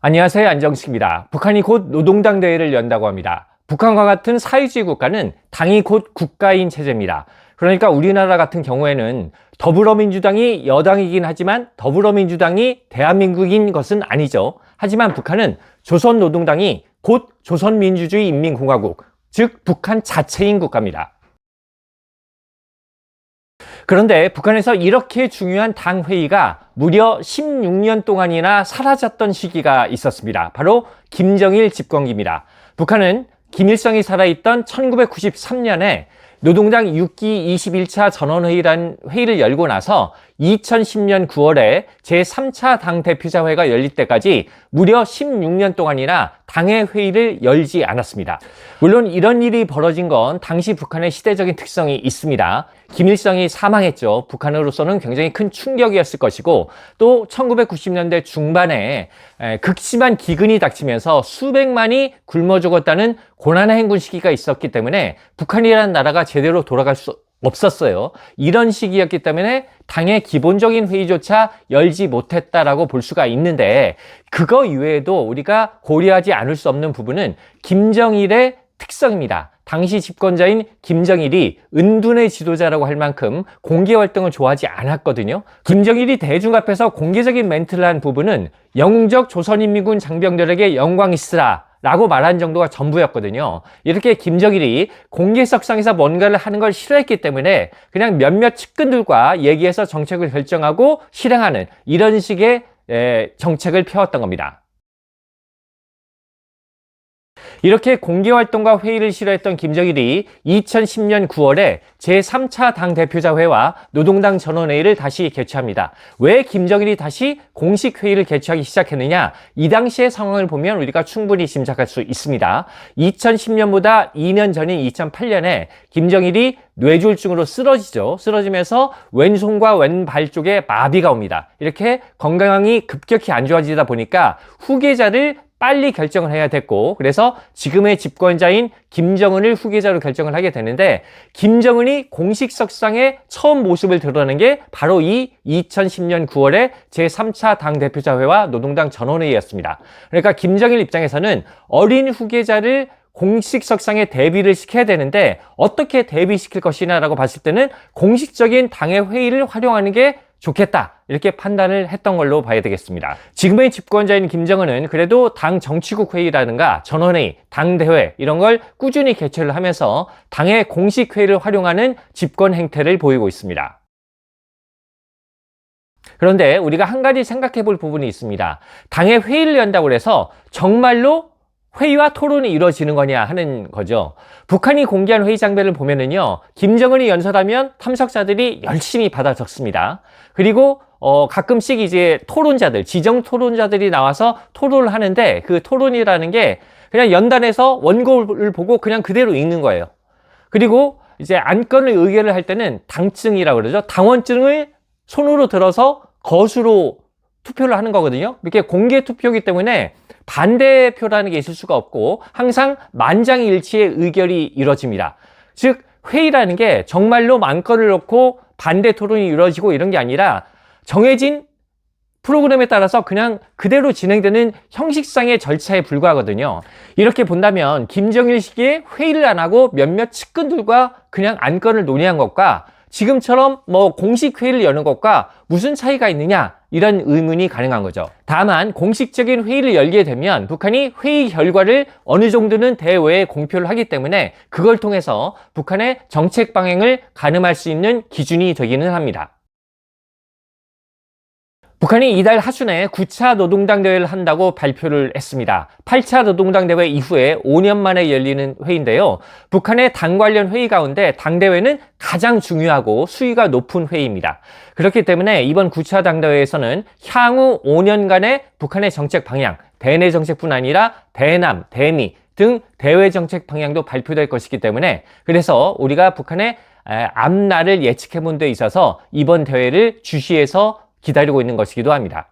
안녕하세요, 안정식입니다. 북한이 곧 노동당 대회를 연다고 합니다. 북한과 같은 사회주의 국가는 당이 곧 국가인 체제입니다. 그러니까 우리나라 같은 경우에는 더불어민주당이 여당이긴 하지만 더불어민주당이 대한민국인 것은 아니죠. 하지만 북한은 조선노동당이 곧 조선민주주의인민공화국, 즉 북한 자체인 국가입니다. 그런데 북한에서 이렇게 중요한 당 회의가 무려 16년 동안이나 사라졌던 시기가 있었습니다. 바로 김정일 집권기입니다. 북한은 김일성이 살아있던 1993년에 노동당 6기 21차 전원회의라는 회의를 열고 나서 2010년 9월에 제3차 당 대표자회가 열릴 때까지 무려 16년 동안이나 당의 회의를 열지 않았습니다. 물론 이런 일이 벌어진 건 당시 북한의 시대적인 특성이 있습니다. 김일성이 사망했죠. 북한으로서는 굉장히 큰 충격이었을 것이고, 또 1990년대 중반에 극심한 기근이 닥치면서 수백만이 굶어 죽었다는 고난의 행군 시기가 있었기 때문에 북한이라는 나라가 제대로 돌아갈 수 없었어요. 이런 시기였기 때문에 당의 기본적인 회의조차 열지 못했다라고 볼 수가 있는데, 그거 이외에도 우리가 고려하지 않을 수 없는 부분은 김정일의 특성입니다. 당시 집권자인 김정일이 은둔의 지도자라고 할 만큼 공개 활동을 좋아하지 않았거든요. 김정일이 대중 앞에서 공개적인 멘트를 한 부분은 영웅적 조선인민군 장병들에게 영광 있으라 라고 말한 정도가 전부였거든요. 이렇게 김정일이 공개석상에서 뭔가를 하는 걸 싫어했기 때문에 그냥 몇몇 측근들과 얘기해서 정책을 결정하고 실행하는 이런 식의 정책을 펴왔던 겁니다. 이렇게 공개활동과 회의를 싫어했던 김정일이 2010년 9월에 제3차 당대표자회와 노동당 전원회의를 다시 개최합니다. 왜 김정일이 다시 공식 회의를 개최하기 시작했느냐? 이 당시의 상황을 보면 우리가 충분히 짐작할 수 있습니다. 2010년보다 2년 전인 2008년에 김정일이 뇌졸중으로 쓰러지죠. 쓰러지면서 왼손과 왼발 쪽에 마비가 옵니다. 이렇게 건강이 급격히 안 좋아지다 보니까 후계자를 빨리 결정을 해야 됐고, 그래서 지금의 집권자인 김정은을 후계자로 결정을 하게 되는데, 김정은이 공식 석상에 처음 모습을 드러낸 게 바로 이 2010년 9월에 제3차 당대표자회와 노동당 전원회의였습니다. 그러니까 김정일 입장에서는 어린 후계자를 공식 석상에 대비를 시켜야 되는데 어떻게 대비시킬 것이냐라고 봤을 때는 공식적인 당의 회의를 활용하는 게 좋겠다, 이렇게 판단을 했던 걸로 봐야 되겠습니다. 지금의 집권자인 김정은은 그래도 당 정치국 회의라든가 전원회의, 당대회 이런 걸 꾸준히 개최를 하면서 당의 공식 회의를 활용하는 집권 행태를 보이고 있습니다. 그런데 우리가 한 가지 생각해 볼 부분이 있습니다. 당의 회의를 연다고 해서 정말로 회의와 토론이 이루어지는 거냐 하는 거죠. 북한이 공개한 회의 장면을 보면은요, 김정은이 연설하면 참석자들이 열심히 받아 적습니다. 그리고 가끔씩 이제 토론자들, 지정 토론자들이 나와서 토론을 하는데, 그 토론이라는 게 그냥 연단에서 원고를 보고 그냥 그대로 읽는 거예요. 그리고 이제 안건을 의결을 할 때는 당증이라고 그러죠. 당원증을 손으로 들어서 거수로 투표를 하는 거거든요. 이렇게 공개 투표이기 때문에 반대표라는 게 있을 수가 없고 항상 만장일치의 의결이 이루어집니다. 즉 회의라는 게 정말로 안건을 놓고 반대 토론이 이루어지고 이런 게 아니라 정해진 프로그램에 따라서 그냥 그대로 진행되는 형식상의 절차에 불과하거든요. 이렇게 본다면 김정일 시기에 회의를 안 하고 몇몇 측근들과 그냥 안건을 논의한 것과 지금처럼 공식 회의를 여는 것과 무슨 차이가 있느냐, 이런 의문이 가능한 거죠. 다만 공식적인 회의를 열게 되면 북한이 회의 결과를 어느 정도는 대외에 공표를 하기 때문에 그걸 통해서 북한의 정책 방향을 가늠할 수 있는 기준이 되기는 합니다. 북한이 이달 하순에 9차 노동당 대회를 한다고 발표를 했습니다. 8차 노동당 대회 이후에 5년 만에 열리는 회의인데요. 북한의 당 관련 회의 가운데 당대회는 가장 중요하고 수위가 높은 회의입니다. 그렇기 때문에 이번 9차 당대회에서는 향후 5년간의 북한의 정책 방향, 대내 정책뿐 아니라 대남, 대미 등 대외 정책 방향도 발표될 것이기 때문에, 그래서 우리가 북한의 앞날을 예측해 본 데 있어서 이번 대회를 주시해서 기다리고 있는 것이기도 합니다.